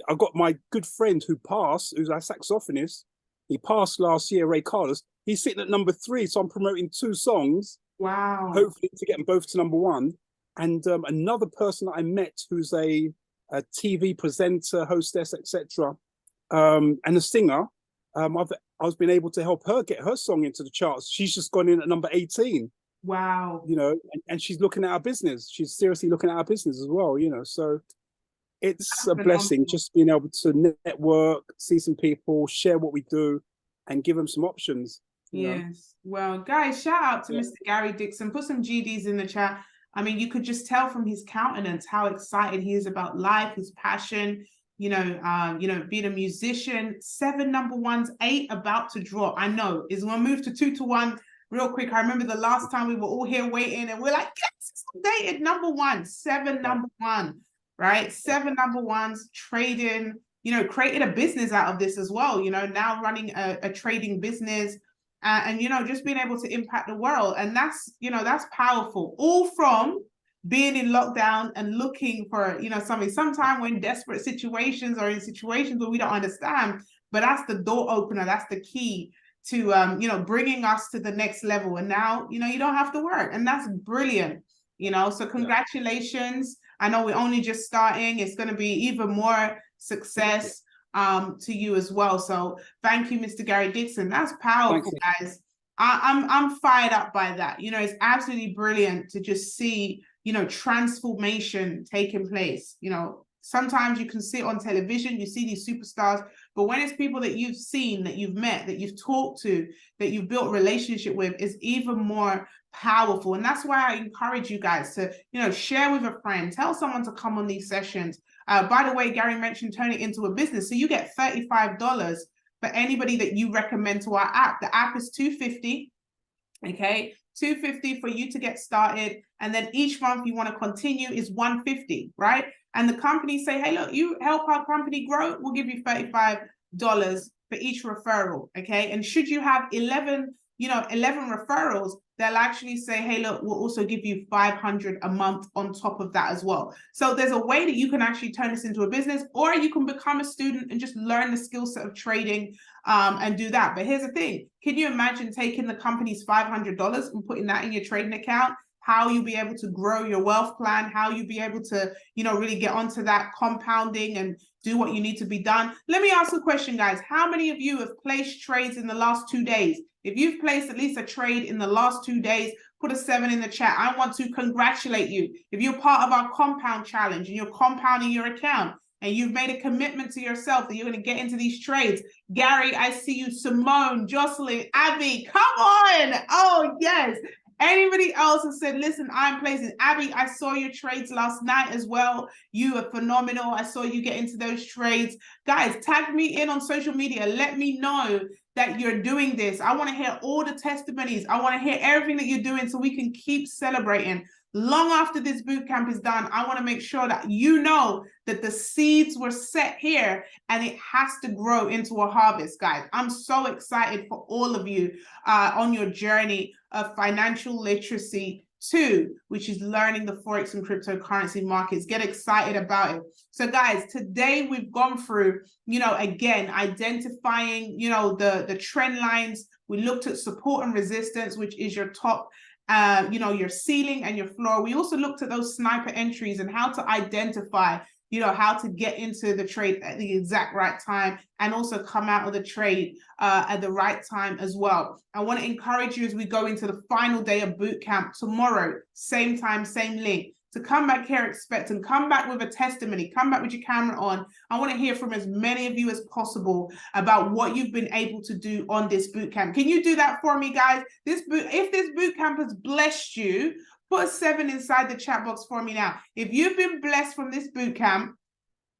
I've got my good friend who passed, who's our saxophonist. He passed last year, Ray Carlos. He's sitting at number 3, so I'm promoting 2 songs. Wow. Hopefully to get them both to number 1. And another person that I met who's a TV presenter, hostess, etc., and a singer. I've been able to help her get her song into the charts. She's just gone in at number 18. Wow. You know, and she's looking at our business. She's seriously looking at our business as well, you know. So it's a blessing just being able to network, see some people, share what we do, and give them some options. Yes. Well, guys, shout out to Mr. Gary Dixon. Put some GDs in the chat. I mean, you could just tell from his countenance how excited he is about life, his passion, you know, being a musician. 7 number 1s, 8 about to drop. I know it's gonna move to 2 to 1 real quick. I remember the last time we were all here waiting, and we're like, yes, it's updated. Number 1, 7 number 1, right? 7 number 1s, trading, you know, created a business out of this as well. You know, now running a trading business. And, you know, just being able to impact the world. And that's, you know, that's powerful. All from being in lockdown and looking for, you know, something. Sometimes we're in desperate situations or in situations where we don't understand, but that's the door opener. That's the key to, you know, bringing us to the next level. And now, you know, you don't have to work. And that's brilliant, you know. So congratulations. I know we're only just starting. It's going to be even more success. to you as well. So thank you, Mr. Gary Dixon. That's powerful, guys. I'm fired up by that. You know, it's absolutely brilliant to just see, you know, transformation taking place. You know, sometimes you can see it on television, you see these superstars, but when it's people that you've seen, that you've met, that you've talked to, that you've built a relationship with, is even more powerful. And that's why I encourage you guys to, you know, share with a friend, tell someone to come on these sessions. By the way, Gary mentioned turn it into a business. So you get $35 for anybody that you recommend to our app. The app is $250, okay? $250 for you to get started. And then each month you want to continue is $150, right? And the company say, hey, look, you help our company grow, we'll give you $35 for each referral, okay? And should you have 11 referrals, they'll actually say, hey, look, we'll also give you $500 a month on top of that as well. So there's a way that you can actually turn this into a business, or you can become a student and just learn the skill set of trading and do that. But here's the thing. Can you imagine taking the company's $500 and putting that in your trading account? How you'll be able to grow your wealth plan, how you'll be able to, you know, really get onto that compounding and do what you need to be done. Let me ask a question, guys. How many of you have placed trades in the last 2 days? If you've placed at least a trade in the last 2 days, put a 7 in the chat. I want to congratulate you. If you're part of our compound challenge and you're compounding your account and you've made a commitment to yourself that you're going to get into these trades. Gary, I see you. Simone, Jocelyn, Abby, come on. Oh, yes. Anybody else has said, listen, I'm placing. Abby, I saw your trades last night as well. You are phenomenal. I saw you get into those trades. Guys, tag me in on social media. Let me know that you're doing this. I want to hear all the testimonies. I want to hear everything that you're doing so we can keep celebrating. Long after this boot camp is done, I want to make sure that you know that the seeds were set here and it has to grow into a harvest, guys. I'm so excited for all of you on your journey of financial literacy 2, which is learning the Forex and cryptocurrency markets. Get excited about it. So guys, today we've gone through, you know, again, identifying, you know, the trend lines. We looked at support and resistance, which is your top you know, your ceiling and your floor. We also looked at those sniper entries and how to identify, you know, how to get into the trade at the exact right time and also come out of the trade at the right time as well. I want to encourage you as we go into the final day of boot camp tomorrow, same time, same link, to come back here expectant, come back with a testimony, come back with your camera on. I want to hear from as many of you as possible about what you've been able to do on this boot camp. Can you do that for me, guys? If this boot camp has blessed you, put a 7 inside the chat box for me now. If you've been blessed from this boot camp,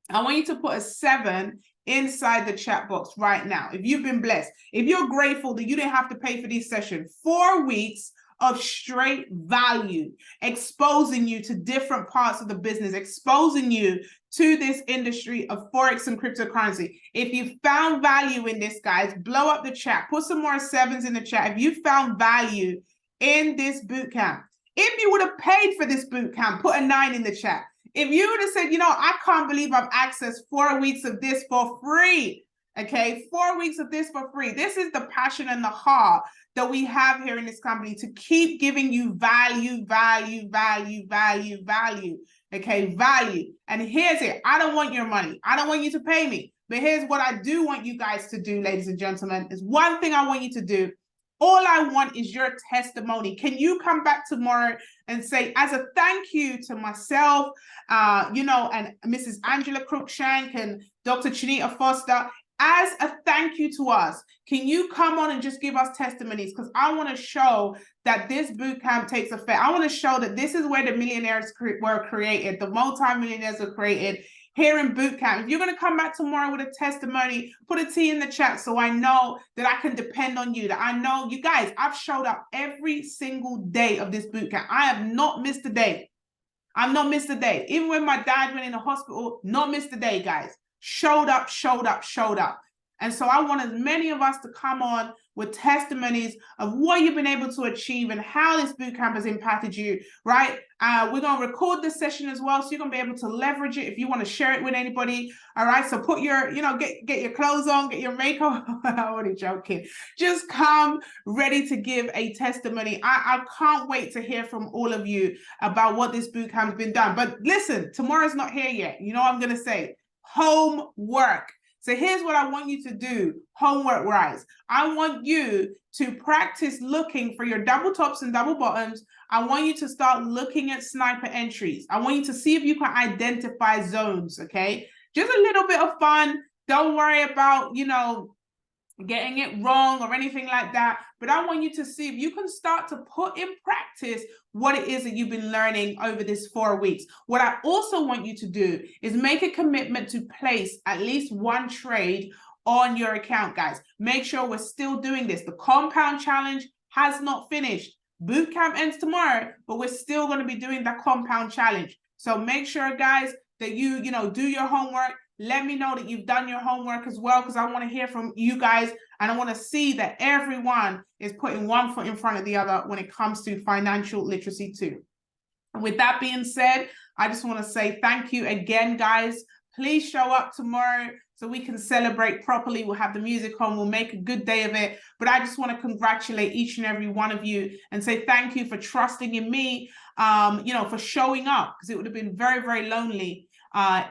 I want you to put a 7 inside the chat box right now. If you've been blessed, if you're grateful that you didn't have to pay for this session, 4 weeks of straight value, exposing you to different parts of the business, exposing you to this industry of Forex and cryptocurrency. If you found value in this, guys, blow up the chat, put some more 7s in the chat. If you found value in this boot camp, if you would have paid for this boot camp, put a 9 in the chat. If you would have said, you know, I can't believe I've accessed 4 weeks of this for free, okay, 4 weeks of this for free. This is the passion and the heart that we have here in this company, to keep giving you value, okay, value. And here's it. I don't want your money. I don't want you to pay me. But here's what I do want you guys to do, ladies and gentlemen, is one thing I want you to do. All I want is your testimony. Can you come back tomorrow and say, as a thank you to myself, you know, and Mrs. Angela Cruikshank and Dr. Chinita Foster, as a thank you to us, can you come on and just give us testimonies? Because I want to show that this boot camp takes effect. I want to show that this is where the millionaires were created, the multi-millionaires were created here in boot camp. If you're going to come back tomorrow with a testimony, put a T in the chat so I know that I can depend on you, that I know you guys, I've showed up every single day of this boot camp. I have not missed a day. I've not missed a day. Even when my dad went in the hospital, not missed a day, guys. Showed up. And so I want as many of us to come on with testimonies of what you've been able to achieve and how this bootcamp has impacted you, right? We're going to record this session as well, so you're going to be able to leverage it if you want to share it with anybody, all right? So put your, you know, get your clothes on, get your makeup. I'm only joking. Just come ready to give a testimony. I can't wait to hear from all of you about what this bootcamp has been done. But listen, tomorrow's not here yet. You know what I'm going to say? Homework. So here's what I want you to do, homework wise. I want you to practice looking for your double tops and double bottoms. I want you to start looking at sniper entries. I want you to see if you can identify zones, okay? Just a little bit of fun. Don't worry about, you know, getting it wrong or anything like that. But I want you to see if you can start to put in practice what it is that you've been learning over this 4 weeks. What I also want you to do is make a commitment to place at least one trade on your account, guys. Make sure we're still doing this. The compound challenge has not finished. Bootcamp ends tomorrow, but we're still going to be doing the compound challenge. So make sure, guys, that you do your homework. Let me know that you've done your homework as well, because I want to hear from you guys, and I want to see that everyone is putting one foot in front of the other when it comes to financial literacy too. And with that being said, I just want to say thank you again, guys. Please show up tomorrow so we can celebrate properly. We'll have the music on. We'll make a good day of it. But I just want to congratulate each and every one of you and say thank you for trusting in me, for showing up, because it would have been very, very lonely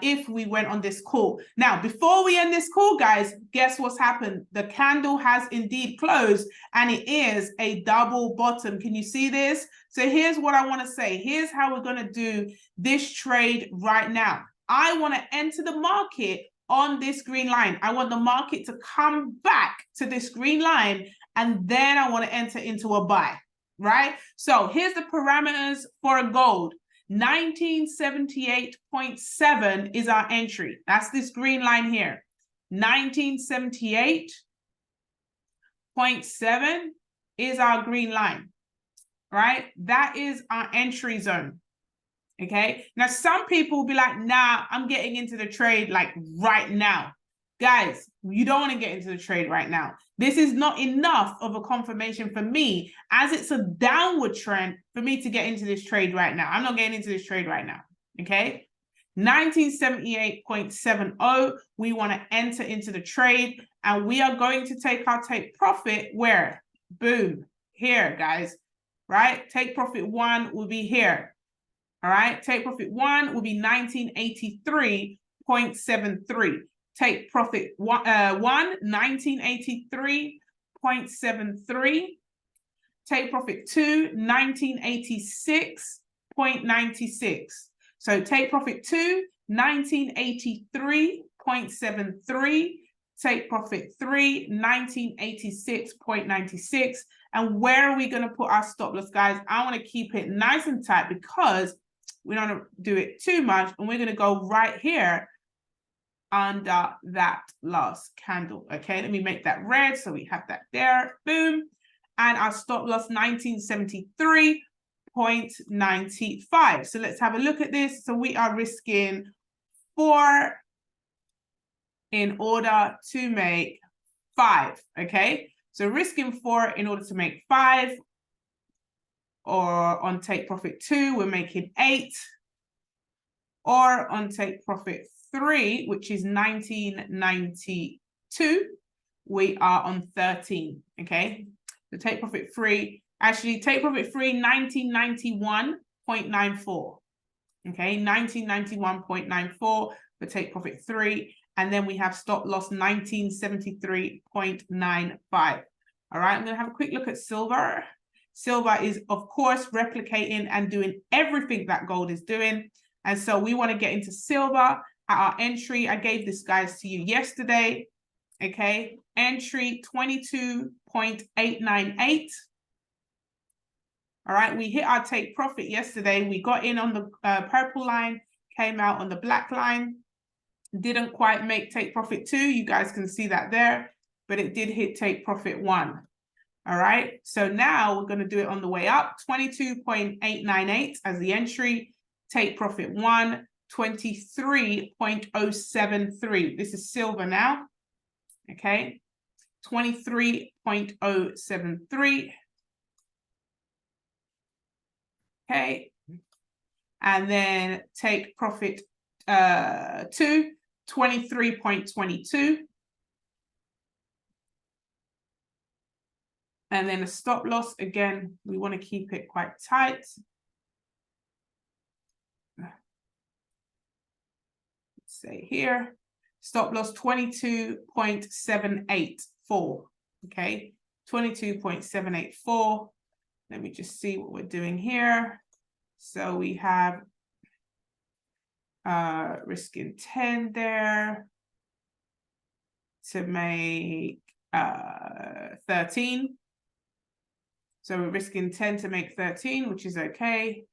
if we went on this call. Now, before we end this call, guys, guess what's happened? The candle has indeed closed, and it is a double bottom. Can you see this? So here's what I want to say. Here's how we're going to do this trade right now. I want to enter the market on this green line. I want the market to come back to this green line, and then I want to enter into a buy, right? So here's the parameters for a gold. 1978.7 is our entry. That's this green line here. 1978.7 is our green line, right? That is our entry zone. Okay. Now, some people will be like, nah, I'm getting into the trade like right now. Guys, you don't want to get into the trade right now. This is not enough of a confirmation for me, as it's a downward trend, for me to get into this trade right now. I'm not getting into this trade right now. Okay. 1978.70, we want to enter into the trade, and we are going to take our take profit where? Boom, here, guys, right? Take profit one will be here. All right, take profit one will be 1983.73. Take profit one, 1983.73. Take profit two, 1986.96. So take profit two, 1983.73. Take profit three, 1986.96. And where are we going to put our stop loss, guys? I want to keep it nice and tight because we don't do it too much, and we're going to go right here under that last candle. Okay, let me make that red so we have that there. Boom. And our stop loss 1973.95. So let's have a look at this. So we are risking 4 in order to make 5. Okay, so risking 4 in order to make 5. Or on take profit 2, we're making 8. Or on take profit 3, which is 1992, we are on 13. Okay, so take profit 3, actually take profit 3, 1991.94. Okay, 1991.94 for take profit 3, and then we have stop loss 1973.95. All right, I'm going to have a quick look at silver. Silver is, of course, replicating and doing everything that gold is doing. And so we want to get into silver at our entry. I gave this, guys, to you yesterday. Okay, entry 22.898. All right, we hit our take profit yesterday. We got in on the purple line, came out on the black line. Didn't quite make take profit 2. You guys can see that there, but it did hit take profit 1. All right, so now we're going to do it on the way up. 22.898 as the entry. Take profit 1, 23.073. This is silver now. Okay, 23.073. Okay, and then take profit 2, 23.22. And then a stop loss, again, we want to keep it quite tight. Let's say here, Stop loss 22.784. Okay, 22.784. Let me just see what we're doing here. So we have risk intent there to make 13. So we're risking 10 to make 13, which is okay.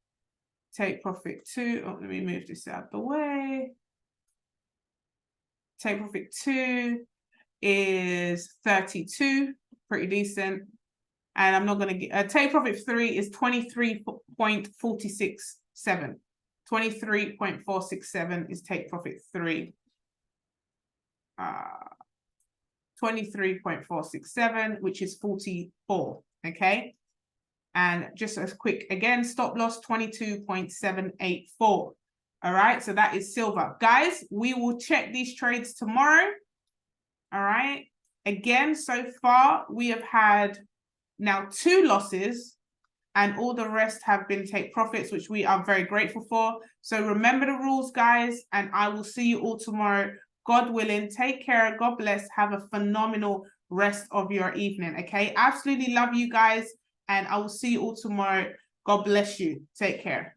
Take profit 2. Oh, let me move this out the way. Take profit 2 is 32, pretty decent. And I'm not going to get take profit 3 is 23.467. 23.467 is take profit 3. 23.467, which is 44. Okay. And just as quick again, stop loss 22.784. All right, so that is silver. Guys, we will check these trades tomorrow. All right. Again, so far we have had now 2 losses, and all the rest have been take profits, which we are very grateful for. So remember the rules, guys, and I will see you all tomorrow. God willing, take care. God bless. Have a phenomenal rest of your evening. Okay. Absolutely love you guys. And I will see you all tomorrow. God bless you. Take care.